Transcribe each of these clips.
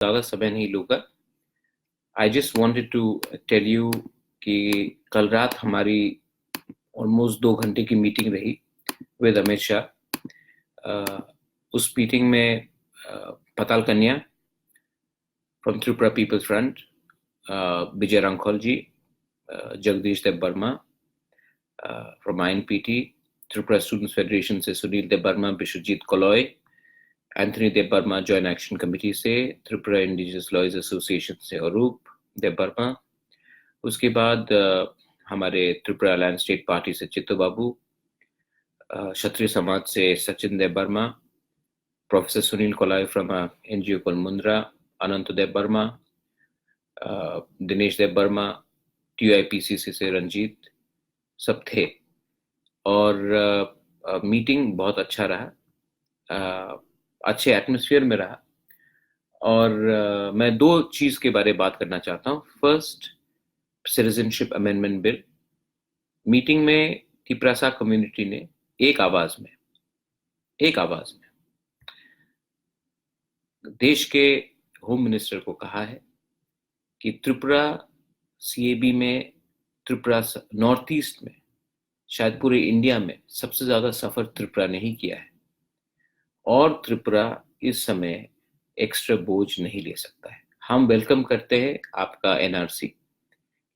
ज़्यादा समय नहीं लूँगा। I just wanted to tell you कि कल रात हमारी ऑलमोस्ट 2 घंटे की मीटिंग रही विद अमित शाह। उस मीटिंग में Patal Kanya from Tripura people's front, Vijay Rankhal ji, Jagdish Dev Varma from INPT, Tripura students federation से Sunil Dev Varma, Biswajit Koloy, Anthony Dev Varma joint action committee से, त्रिपुरा इंडिजिनस लॉयर्स एसोसिएशन से अरूप देव वर्मा, उसके बाद हमारे त्रिपुरा लैंड स्टेट पार्टी से चित्तू बाबू, क्षत्रिय समाज से Sachin Dev Varma, professor Sunil Koloy from NGO Kolmundra, Anant Dev Varma, Dinesh Dev Varma, TUIPCC से रंजीत, सब थे। और मीटिंग बहुत अच्छा रहा, अच्छे एटमॉस्फेयर में रहा। और मैं 2 चीज के बारे में बात करना चाहता हूँ। First, citizenship amendment bill. Meeting में तिप्रासा कम्युनिटी ने एक आवाज में देश के होम मिनिस्टर को कहा है कि त्रिपुरा CAB में, त्रिपुरा नॉर्थ ईस्ट में, शायद पूरे इंडिया में सबसे ज्यादा सफर त्रिपुरा ने ही किया है, और त्रिपुरा इस समय एक्स्ट्रा बोझ नहीं ले सकता है। हम वेलकम करते हैं आपका NRC,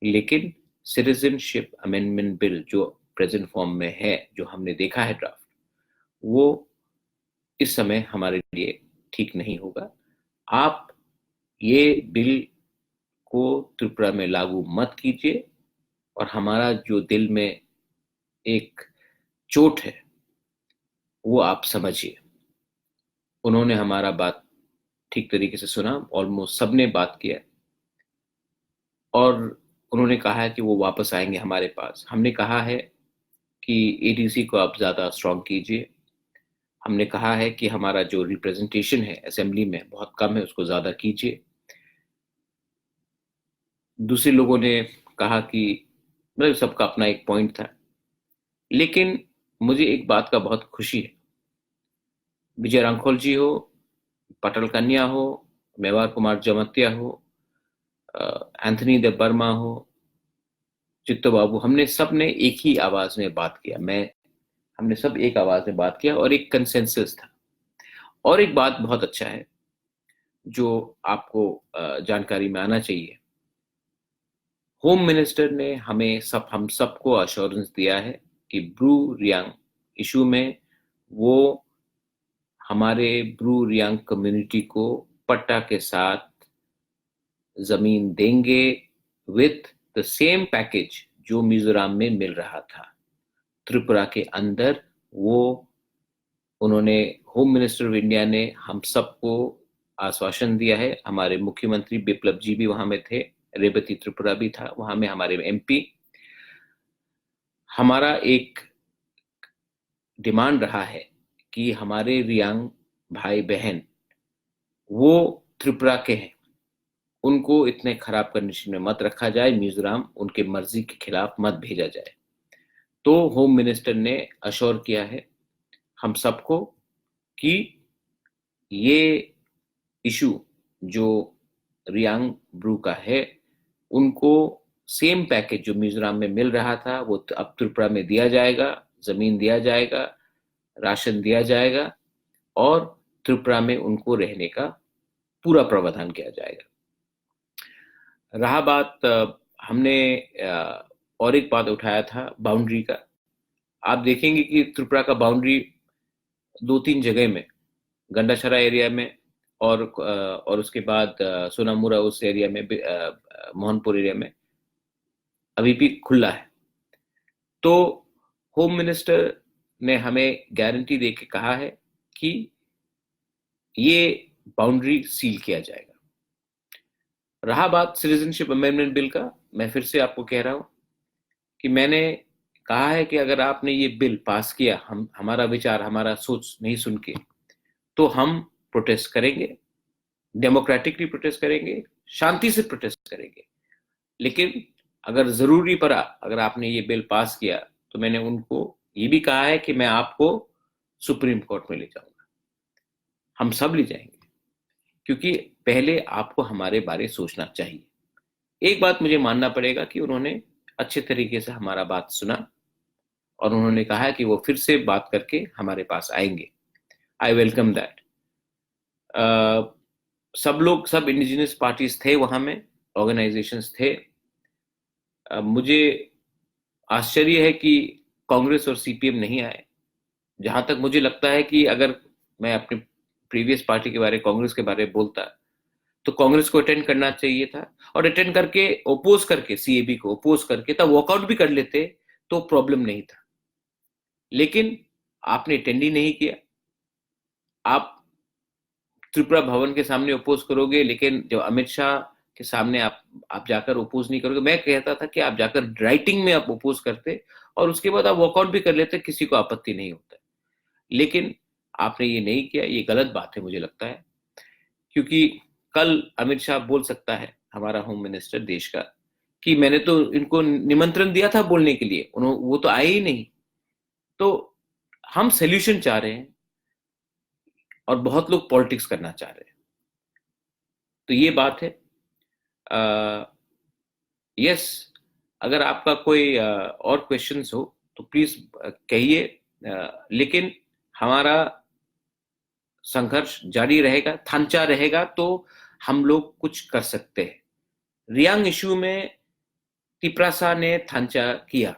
लेकिन सिटीजनशिप अमेंडमेंट बिल जो प्रेजेंट फॉर्म में है, जो हमने देखा है ड्राफ्ट, वो इस समय हमारे लिए ठीक नहीं होगा। आप ये बिल को त्रिपुरा में लागू मत कीजिए, और हमारा जो दिल में एक चोट है वो आप समझिए। उन्होंने हमारा बात ठीक तरीके से सुना, ऑलमोस्ट सबने बात किया, और उन्होंने कहा है कि वो वापस आएंगे हमारे पास। हमने कहा है कि ADC को आप ज़्यादा स्ट्रॉन्ग कीजिए। हमने कहा है कि हमारा जो रिप्रेजेंटेशन है असेंबली में बहुत कम है, उसको ज़्यादा कीजिए। दूसरे लोगों ने कहा कि मतलब सबका अपना एक पॉइंट था, लेकिन मुझे एक बात का बहुत खुशी है। विजय रांखल जी हो, पटल कन्या हो, मेवार कुमार जमत्या हो, एंथनी देव वर्मा हो, चित्तो बाबू, हमने सब ने एक ही आवाज में बात किया। हमने सब एक आवाज में बात किया और एक कंसेंसस था। और एक बात बहुत अच्छा है जो आपको जानकारी में आना चाहिए। होम मिनिस्टर ने हम सबको अश्योरेंस दिया है कि ब्रू रियांग इशू में वो हमारे ब्रू रियांग कम्युनिटी को पट्टा के साथ जमीन देंगे विथ द सेम पैकेज जो मिजोरम में मिल रहा था त्रिपुरा के अंदर। वो उन्होंने, होम मिनिस्टर ऑफ इंडिया ने हम सबको आश्वासन दिया है। हमारे मुख्यमंत्री बिप्लब जी भी वहां में थे, रेवती त्रिपुरा भी था वहां में, हमारे MP। हमारा एक डिमांड रहा है कि हमारे रियांग भाई बहन वो त्रिपुरा के हैं, उनको इतने खराब कंडीशन में मत रखा जाए, मिजोरम उनके मर्जी के खिलाफ मत भेजा जाए। तो होम मिनिस्टर ने अश्योर किया है हम सबको कि ये इशू जो रियांग ब्रू का है, उनको सेम पैकेज जो मिजोरम में मिल रहा था वो अब त्रिपुरा में दिया जाएगा, जमीन दिया जाएगा, राशन दिया जाएगा, और त्रिपुरा में उनको रहने का पूरा प्रावधान किया जाएगा। रहा बात, हमने और एक बात उठाया था बाउंड्री का। आप देखेंगे कि त्रिपुरा का बाउंड्री 2-3 जगह में, गंडाछरा एरिया में और उसके बाद सोनामुरा उस एरिया में, मोहनपुर एरिया में अभी भी खुला है। तो होम मिनिस्टर ने हमें गारंटी देके कहा है कि ये बाउंड्री सील किया जाएगा। रहा बात सिटीजनशिप अमेंडमेंट बिल का, मैं फिर से आपको कह रहा हूं कि मैंने कहा है कि अगर आपने ये बिल पास किया, हमारा विचार, हमारा सोच नहीं सुन के, तो हम प्रोटेस्ट करेंगे, डेमोक्रेटिकली प्रोटेस्ट करेंगे, शांति से प्रोटेस्ट करेंगे। लेकिन अगर जरूरी पड़ा, अगर आपने ये बिल पास किया, तो मैंने उनको ये भी कहा है कि मैं आपको सुप्रीम कोर्ट में ले जाऊंगा। हम सब ले जाएंगे, क्योंकि पहले आपको हमारे बारे सोचना चाहिए। एक बात मुझे मानना पड़ेगा कि उन्होंने अच्छे तरीके से हमारा बात सुना और उन्होंने कहा कि वो फिर से बात करके हमारे पास आएंगे। I welcome that. सब लोग, सब इंडिजिनस पार्टीज थे वहां में, ऑर्गेनाइजेशंस थे। मुझे आश्चर्य है कि कांग्रेस और सीपीएम नहीं आए। जहां तक मुझे लगता है कि अगर मैं अपने प्रीवियस पार्टी के बारे, कांग्रेस के बारे में बोलता, तो कांग्रेस को अटेंड करना चाहिए था, और अटेंड करके ओपोज करके, सीएबी को ओपोज करके तब वॉकआउट भी कर लेते तो प्रॉब्लम नहीं था। लेकिन आपने अटेंड ही नहीं किया। आप त्रिपुरा भवन के सामने ओपोज करोगे, लेकिन जब अमित शाह के सामने आप जाकर ओपोज नहीं करोगे। मैं कहता था कि आप जाकर राइटिंग में आप ओपोज करते और उसके बाद आप वॉकआउट भी कर लेते, किसी को आपत्ति नहीं होता। लेकिन आपने ये नहीं किया। ये गलत बात है मुझे लगता है, क्योंकि कल अमित शाह बोल सकता है, हमारा होम मिनिस्टर देश का, कि मैंने तो इनको निमंत्रण दिया था बोलने के लिए, वो तो आए ही नहीं। तो हम सोल्यूशन चाह रहे हैं और बहुत लोग पॉलिटिक्स करना चाह रहे हैं। तो ये बात है। यस, अगर आपका कोई और क्वेश्चंस हो तो प्लीज कहिए। लेकिन हमारा संघर्ष जारी रहेगा, थांचा रहेगा, तो हम लोग कुछ कर सकते हैं। रियांग इशू में तिपरासा ने थांचा किया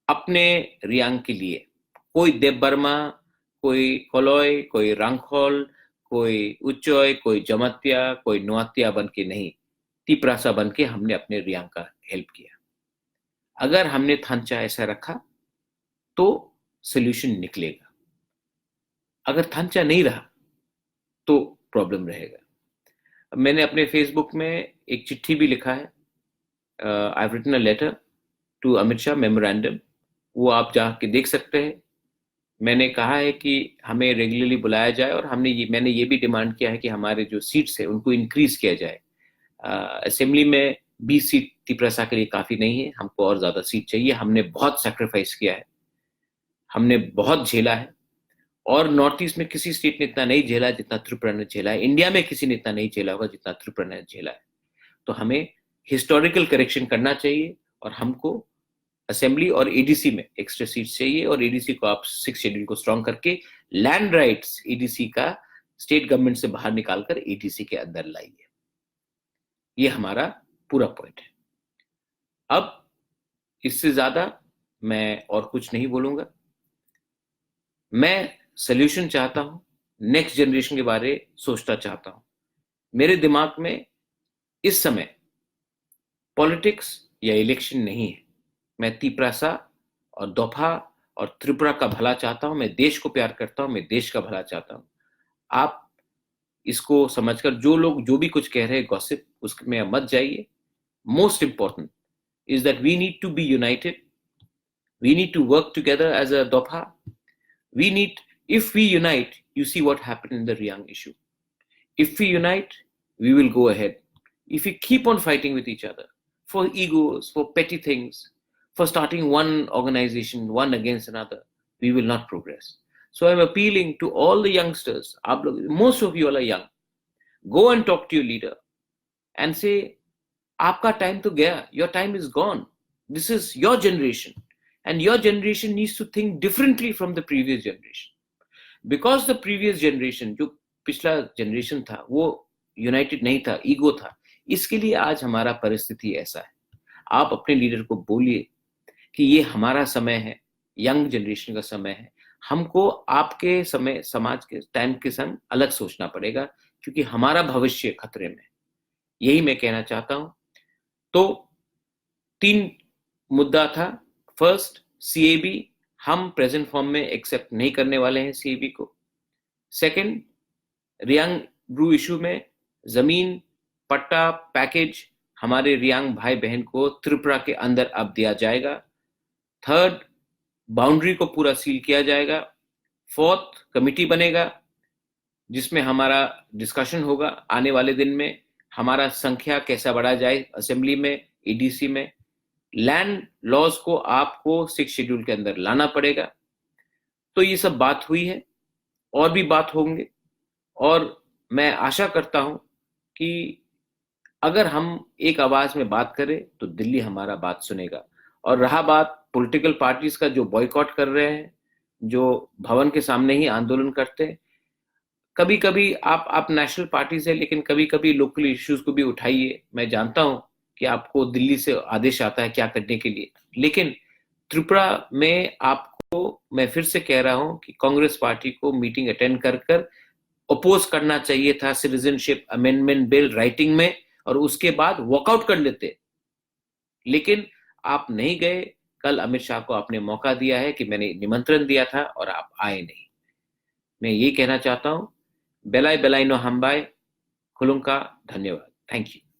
अपने रियांग के लिए। कोई देव बर्मा, कोई कोलोय, कोई रांगखोल, कोई उच्चोय, कोई जमातिया, कोई नोआतिया बन के नहीं, तिपरासा बन के हमने अपने रियांग का हेल्प किया। अगर हमने थांचा ऐसा रखा तो सोल्यूशन निकलेगा। अगर थांचा नहीं रहा तो प्रॉब्लम रहेगा। मैंने अपने फेसबुक में एक चिट्ठी भी लिखा है, I have written a letter to Amit Shah memorandum, वो आप जाके देख सकते हैं। मैंने कहा है कि हमें रेगुलरली बुलाया जाए, और मैंने ये भी डिमांड किया है कि हमारे जो सीट्स है उनको इंक्रीज किया जाए। असेंबली में 20 सीट तिपरासा के लिए काफी नहीं है, हमको और ज्यादा सीट चाहिए। हमने बहुत सैक्रिफाइस किया है, हमने बहुत झेला है, और नॉर्थ ईस्ट में किसी स्टेट ने इतना नहीं झेला जितना त्रिपुरा ने झेला है। इंडिया में किसी ने इतना नहीं झेला होगा जितना त्रिपुरा ने झेला है। तो हमें हिस्टोरिकल करेक्शन करना चाहिए, और हमको असेंबली और एडीसी में एक्स्ट्रा सीट चाहिए। और एडीसी को आप 6 शेड्यूल को स्ट्रॉन्ग करके लैंड राइट्स एडीसी का स्टेट गवर्नमेंट से बाहर निकालकर एडीसी के अंदर लाइए। ये हमारा पूरा पॉइंट है। अब इससे ज्यादा मैं और कुछ नहीं बोलूंगा। मैं सोल्यूशन चाहता हूं, नेक्स्ट जनरेशन के बारे सोचना चाहता हूं। मेरे दिमाग में इस समय पॉलिटिक्स या इलेक्शन नहीं है। मैं तिपरासा और दोफा और त्रिपुरा का भला चाहता हूं। मैं देश को प्यार करता हूं, मैं देश का भला चाहता हूं। आप इसको समझकर जो लोग जो भी कुछ कह रहे हैं गॉसिप, उसमें मत जाइए। Most important is that we need to be united. We need to work together as a Dopha. If we unite, you see what happened in the Riang issue. If we unite, we will go ahead. If we keep on fighting with each other for egos, for petty things, for starting one organization, one against another, we will not progress. So I'm appealing to all the youngsters. Most of you all are young. Go and talk to your leader and say, आपका time तो गया, your time is gone, this is your generation, and your generation needs to think differently from the previous generation. Because the previous generation, जो पिछला generation था, वो United नहीं था, ego था। इसके लिए आज हमारा परिस्थिति ऐसा है। आप अपने लीडर को बोलिए कि ये हमारा समय है, यंग जनरेशन का समय है। हमको आपके समय, समाज के टाइम के संग अलग सोचना पड़ेगा, क्योंकि हमारा भविष्य खतरे में। यही मैं कहना चाहता हूं। तो 3 मुद्दा था। फर्स्ट, सीएबी, हम प्रेजेंट फॉर्म में एक्सेप्ट नहीं करने वाले हैं सीएबी को। सेकंड, रियांग ब्रू इशू में जमीन, पट्टा, पैकेज हमारे रियांग भाई बहन को त्रिपुरा के अंदर अब दिया जाएगा। थर्ड, बाउंड्री को पूरा सील किया जाएगा। फोर्थ, कमिटी बनेगा जिसमें हमारा डिस्कशन होगा आने वाले दिन में, हमारा संख्या कैसा बढ़ा जाए असेंबली में, एडीसी में। लैंड लॉज को आपको 6 शेड्यूल के अंदर लाना पड़ेगा। तो ये सब बात हुई है, और भी बात होंगे, और मैं आशा करता हूं कि अगर हम एक आवाज में बात करें तो दिल्ली हमारा बात सुनेगा। और रहा बात पॉलिटिकल पार्टीज का जो बॉयकॉट कर रहे हैं, जो भवन के सामने ही आंदोलन करते हैं, कभी कभी आप नेशनल पार्टी से, लेकिन कभी कभी लोकल इश्यूज को भी उठाइए। मैं जानता हूं कि आपको दिल्ली से आदेश आता है क्या करने के लिए, लेकिन त्रिपुरा में आपको मैं फिर से कह रहा हूं कि कांग्रेस पार्टी को मीटिंग अटेंड कर कर अपोज करना चाहिए था सिटीजनशिप अमेंडमेंट बिल राइटिंग में, और उसके बाद वॉकआउट कर लेते। लेकिन आप नहीं गए। कल अमित शाह को आपने मौका दिया है कि मैंने निमंत्रण दिया था और आप आए नहीं। मैं ये कहना चाहता हूं, बेलाय बेलाय नो हम्बाय, खुलुंका, धन्यवाद, थैंक यू।